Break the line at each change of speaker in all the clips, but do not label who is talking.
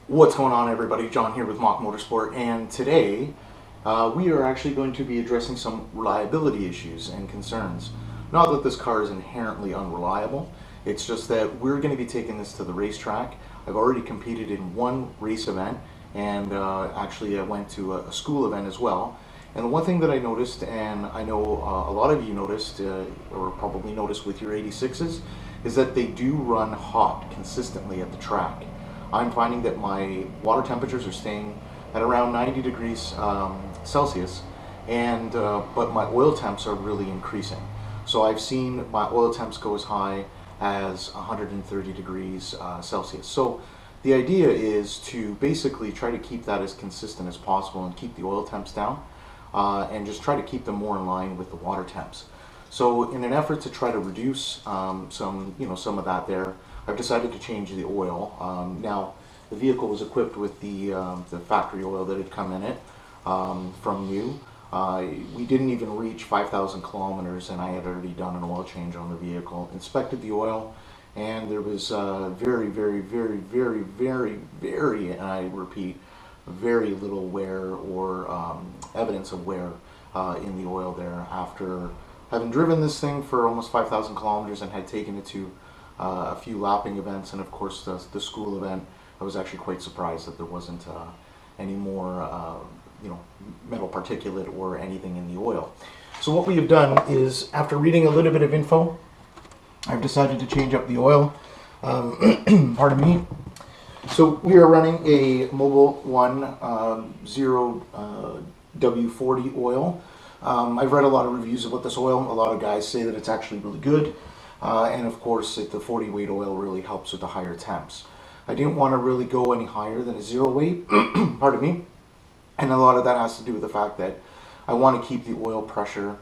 What's going on, everybody? John here with Mock Motorsport, and today we are actually going to be addressing some reliability issues and concerns. Not that this car is inherently unreliable, it's just that we're going to be taking this to the racetrack. I've already competed in one race event, and actually I went to a school event as well. And the one thing that I noticed, and I know a lot of you noticed, or probably noticed with your 86s, is that they do run hot consistently at the track. I'm finding that my water temperatures are staying at around 90 degrees Celsius, and but my oil temps are really increasing. So I've seen my oil temps go as high as 130 degrees Celsius. So the idea is to basically try to keep that as consistent as possible and keep the oil temps down, and just try to keep them more in line with the water temps. So in an effort to try to reduce some of that there, I've decided to change the oil. Now, the vehicle was equipped with the factory oil that had come in it from new. We didn't even reach 5,000 kilometers, and I had already done an oil change on the vehicle. Inspected the oil, and there was very, very, very, very, very, very, and I repeat, very little wear or evidence of wear in the oil there after having driven this thing for almost 5,000 kilometers and had taken it to a few lapping events, and of course the school event. I was actually quite surprised that there wasn't any more metal particulate or anything in the oil. So what we have done is, after reading a little bit of info, I've decided to change up the oil. Pardon me. So we are running a Mobil 1 0 W40 oil. I've read a lot of reviews about this oil. A lot of guys say that it's actually really good. And of course, the 40 weight oil really helps with the higher temps. I didn't want to really go any higher than a 0 weight, pardon me. And a lot of that has to do with the fact that I want to keep the oil pressure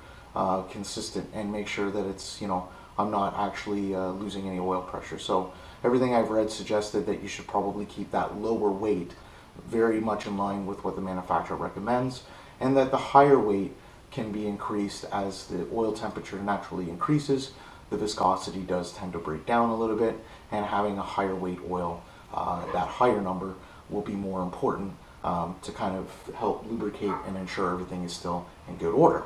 consistent and make sure that it's, I'm not actually losing any oil pressure. So everything I've read suggested that you should probably keep that lower weight very much in line with what the manufacturer recommends, and that the higher weight can be increased as the oil temperature naturally increases. The viscosity does tend to break down a little bit, and having a higher weight oil, that higher number, will be more important to kind of help lubricate and ensure everything is still in good order.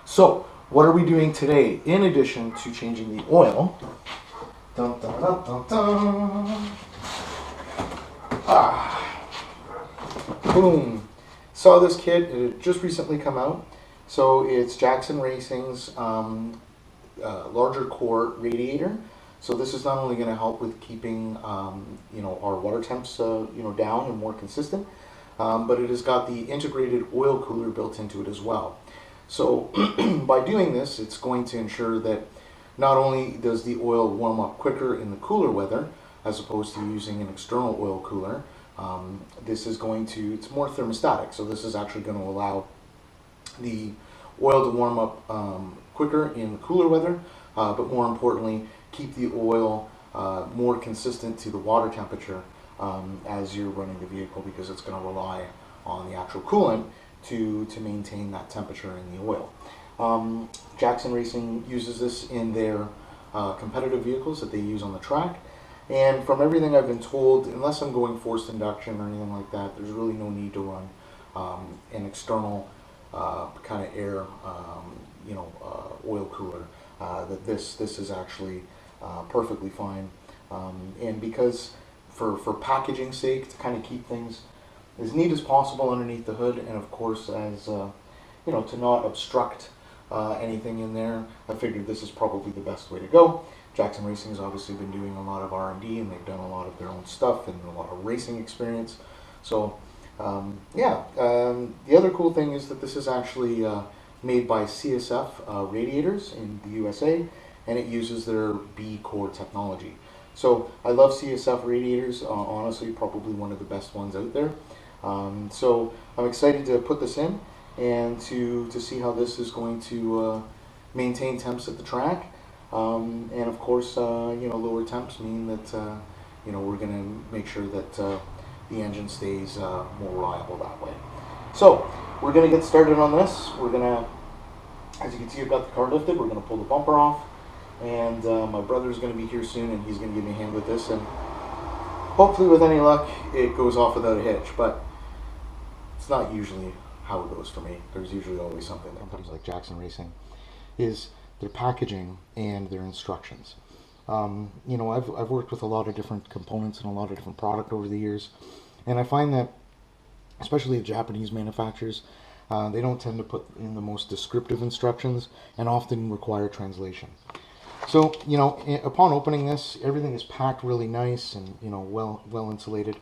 So what are we doing today in addition to changing the oil? Dun, dun, dun, dun, dun. Boom. Saw this kit, it had just recently come out. So it's Jackson Racing's larger core radiator. So this is not only going to help with keeping our water temps down and more consistent, but it has got the integrated oil cooler built into it as well. So by doing this, it's going to ensure that not only does the oil warm up quicker in the cooler weather, as opposed to using an external oil cooler, it's more thermostatic. So this is actually going to allow the oil to warm up quicker in the cooler weather, but more importantly, keep the oil more consistent to the water temperature as you're running the vehicle, because it's going to rely on the actual coolant to maintain that temperature in the oil. Jackson Racing uses this in their competitive vehicles that they use on the track, and from everything I've been told, unless I'm going forced induction or anything like that, there's really no need to run an external kind of air oil cooler. That this is actually perfectly fine, and because for packaging sake, to kind of keep things as neat as possible underneath the hood, and of course as to not obstruct anything in there, I figured this is probably the best way to go. Jackson Racing has obviously been doing a lot of R&D, and they've done a lot of their own stuff and a lot of racing experience. So the other cool thing is that this is actually made by CSF Radiators in the USA, and it uses their B core technology. So I love CSF Radiators, honestly probably one of the best ones out there. So I'm excited to put this in and to see how this is going to maintain temps at the track, and of course lower temps mean that we're going to make sure that the engine stays more reliable that way. So we're going to get started on this. We're going to, as you can see, I've got the car lifted. We're going to pull the bumper off, and my brother's going to be here soon, and he's going to give me a hand with this. And Hopefully with any luck it goes off without a hitch, but it's not usually how it goes for me. There's usually always something. Companies like Jackson Racing is their packaging and their instructions. You know, I've worked with a lot of different components and a lot of different product over the years, and I find that especially the Japanese manufacturers, they don't tend to put in the most descriptive instructions and often require translation. So, you know, upon opening this, everything is packed really nice and, you know, well insulated.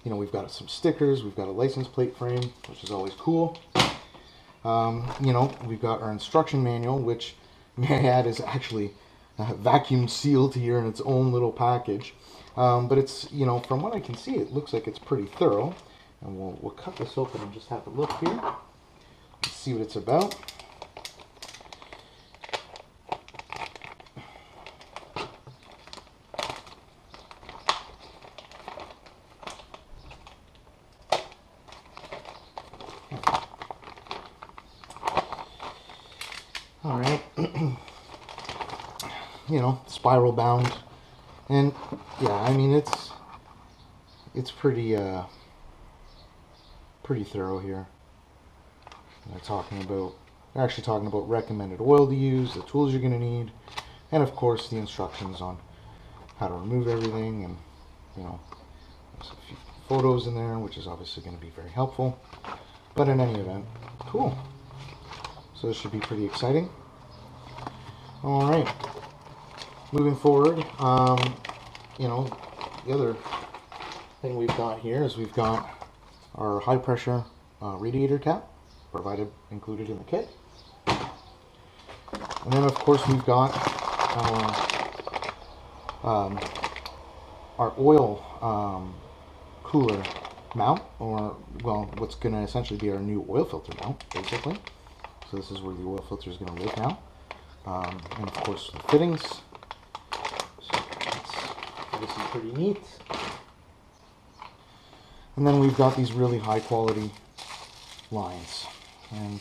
You know, we've got some stickers, we've got a license plate frame, which is always cool. You know, we've got our instruction manual, which, may I add, is actually vacuum sealed here in its own little package. But it's, you know, from what I can see, it looks like it's pretty thorough. And we'll cut this open and just have a look here. Let's see what it's about. All right. You know, spiral bound. And yeah, I mean, it's pretty thorough here. They're actually talking about recommended oil to use, the tools you're going to need, and of course the instructions on how to remove everything. And you know, there's a few photos in there, which is obviously going to be very helpful. But in any event, cool. So this should be pretty exciting. All right, moving forward, you know, the other thing we've got here is we've got our high pressure radiator cap included in the kit. And then of course we've got our oil cooler mount, or well, what's going to essentially be our new oil filter mount, basically. So this is where the oil filter is going to live now. And of course the fittings. So that's obviously pretty neat. And then we've got these really high quality lines and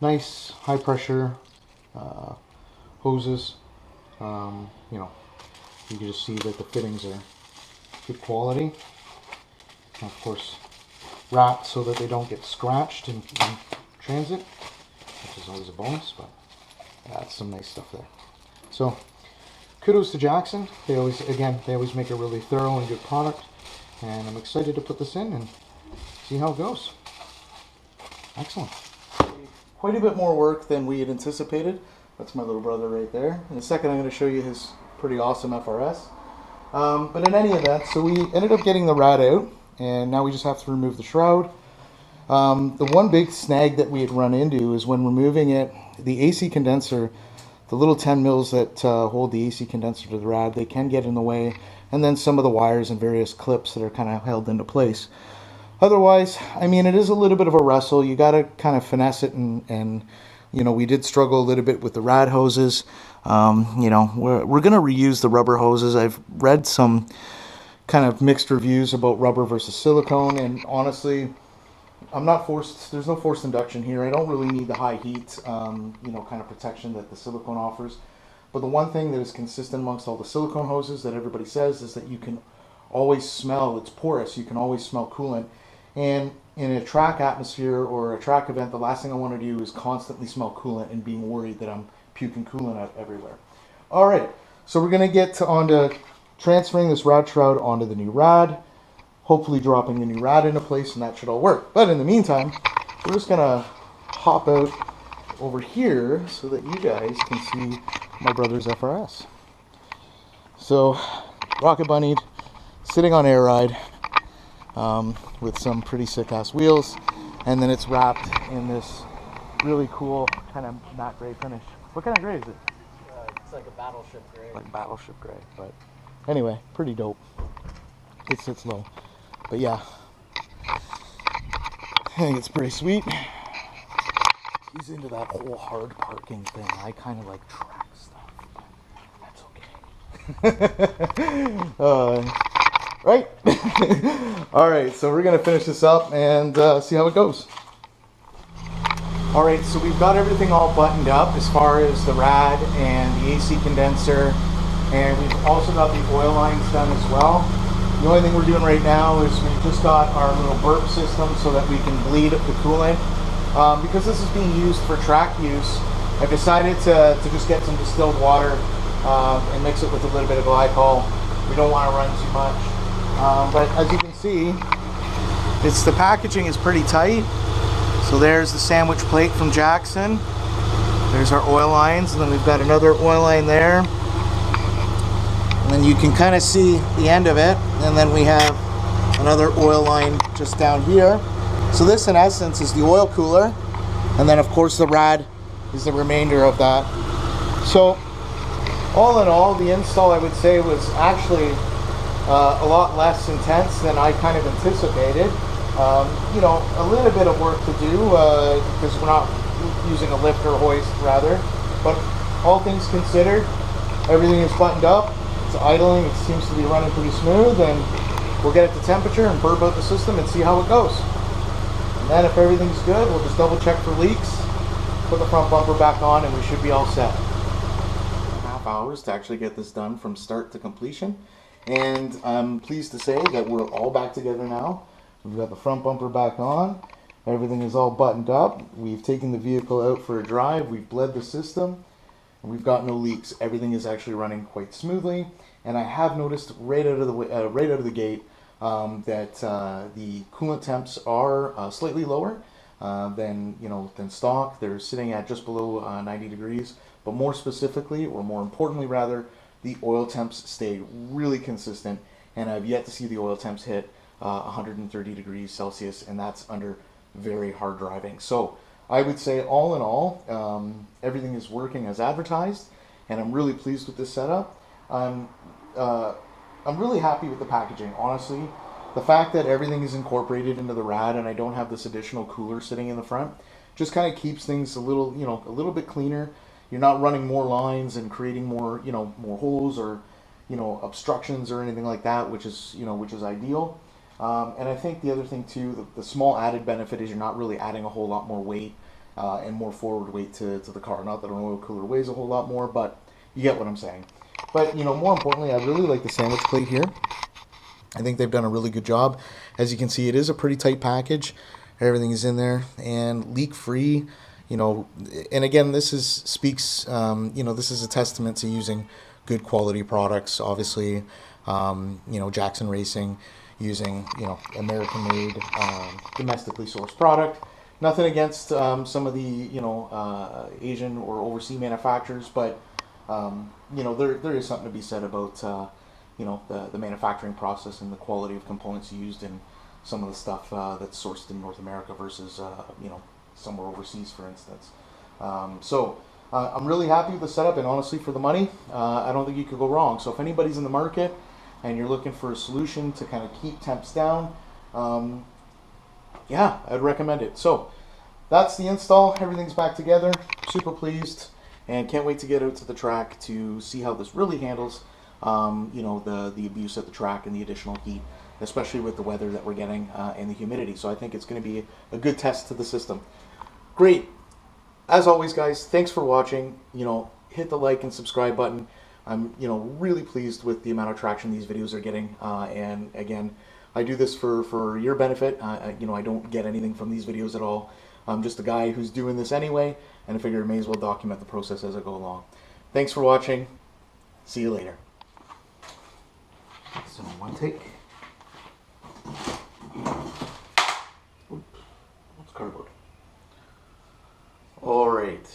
nice high pressure hoses. You know, you can just see that the fittings are good quality. And of course, wrapped so that they don't get scratched in transit, which is always a bonus, but that's some nice stuff there. So kudos to Jackson. They always make a really thorough and good product. And I'm excited to put this in and see how it goes. Excellent. Quite a bit more work than we had anticipated. That's my little brother right there. In a second I'm going to show you his pretty awesome FRS. But in any event, so we ended up getting the rad out, and now we just have to remove the shroud. The one big snag that we had run into is when removing it, the AC condenser, the little 10 mils that hold the AC condenser to the rad, they can get in the way. And then some of the wires and various clips that are kind of held into place. Otherwise, I mean, it is a little bit of a wrestle. You got to kind of finesse it, and you know, we did struggle a little bit with the rad hoses. You know, we're going to reuse the rubber hoses. I've read some kind of mixed reviews about rubber versus silicone, and honestly, I'm not forced. There's no forced induction here. I don't really need the high heat, you know, kind of protection that the silicone offers. But the one thing that is consistent amongst all the silicone hoses that everybody says is that you can always smell, it's porous, you can always smell coolant. And in a track atmosphere or a track event, the last thing I want to do is constantly smell coolant and being worried that I'm puking coolant out everywhere. All right, so we're going to get onto transferring this rad shroud onto the new rad, hopefully dropping the new rad into place, and that should all work. But in the meantime, we're just going to hop out over here so that you guys can see my brother's FRS. So, rocket bunnied, sitting on air ride, with some pretty sick ass wheels, and then it's wrapped in this really cool kind of matte gray finish. What kind of gray is it?
It's like a battleship gray.
Like battleship gray, but anyway, pretty dope. It sits low, but yeah, I think it's pretty sweet. He's into that whole hard parking thing. I kind of like track stuff. That's okay. Right? Alright, so we're going to finish this up and see how it goes. Alright, so we've got everything all buttoned up as far as the rad and the AC condenser. And we've also got the oil lines done as well. The only thing we're doing right now is we just got our little burp system so that we can bleed the coolant. Because this is being used for track use, I've decided to just get some distilled water and mix it with a little bit of glycol. We don't want to run too much. But as you can see, the packaging is pretty tight. So there's the sandwich plate from Jackson. There's our oil lines, and then we've got another oil line there. And then you can kind of see the end of it. And then we have another oil line just down here. So this, in essence, is the oil cooler. And then, of course, the rad is the remainder of that. So all in all, the install, I would say, was actually a lot less intense than I kind of anticipated. You know, a little bit of work to do because we're not using a lift or hoist, rather. But all things considered, everything is buttoned up. It's idling. It seems to be running pretty smooth, and we'll get it to temperature and burp out the system and see how it goes. And then if everything's good, we'll just double check for leaks, put the front bumper back on, and we should be all set. Half hours to actually get this done from start to completion. And I'm pleased to say that we're all back together now. We've got the front bumper back on. Everything is all buttoned up. We've taken the vehicle out for a drive. We've bled the system. And we've got no leaks. Everything is actually running quite smoothly. And I have noticed right out of the gate that the coolant temps are slightly lower than stock. They're sitting at just below 90 degrees. But more specifically, or more importantly rather, the oil temps stayed really consistent, and I've yet to see the oil temps hit 130 degrees Celsius, and that's under very hard driving. So I would say, all in all, everything is working as advertised, and I'm really pleased with this setup. I'm really happy with the packaging, honestly. The fact that everything is incorporated into the rad and I don't have this additional cooler sitting in the front just kind of keeps things a little bit cleaner. You're not running more lines and creating more holes or obstructions or anything like that, which is ideal. And I think the other thing too, the small added benefit is you're not really adding a whole lot more weight and more forward weight to the car. Not that an oil cooler weighs a whole lot more, but you get what I'm saying. But more importantly, I really like the sandwich plate here. I think they've done a really good job. As you can see, it is a pretty tight package. Everything is in there and leak free. And again, this is a testament to using good quality products. Obviously, Jackson Racing using American-made, domestically sourced product. Nothing against some of the Asian or overseas manufacturers, but there is something to be said about the manufacturing process and the quality of components used in some of the stuff that's sourced in North America versus somewhere overseas, for instance. I'm really happy with the setup, and honestly, for the money, I don't think you could go wrong. So if anybody's in the market and you're looking for a solution to kind of keep temps down, yeah, I'd recommend it. So that's the install. Everything's back together. Super pleased, and can't wait to get out to the track to see how this really handles the abuse at the track and the additional heat, especially with the weather that we're getting and the humidity. So I think it's going to be a good test to the system. Great. As always, guys, thanks for watching. Hit the like and subscribe button. I'm really pleased with the amount of traction these videos are getting, and again, I do this for your benefit. I don't get anything from these videos at all. I'm just a guy who's doing this anyway, and I figure I may as well document the process as I go along. Thanks for watching. See you later. So one take. Oops, what's cardboard? All right.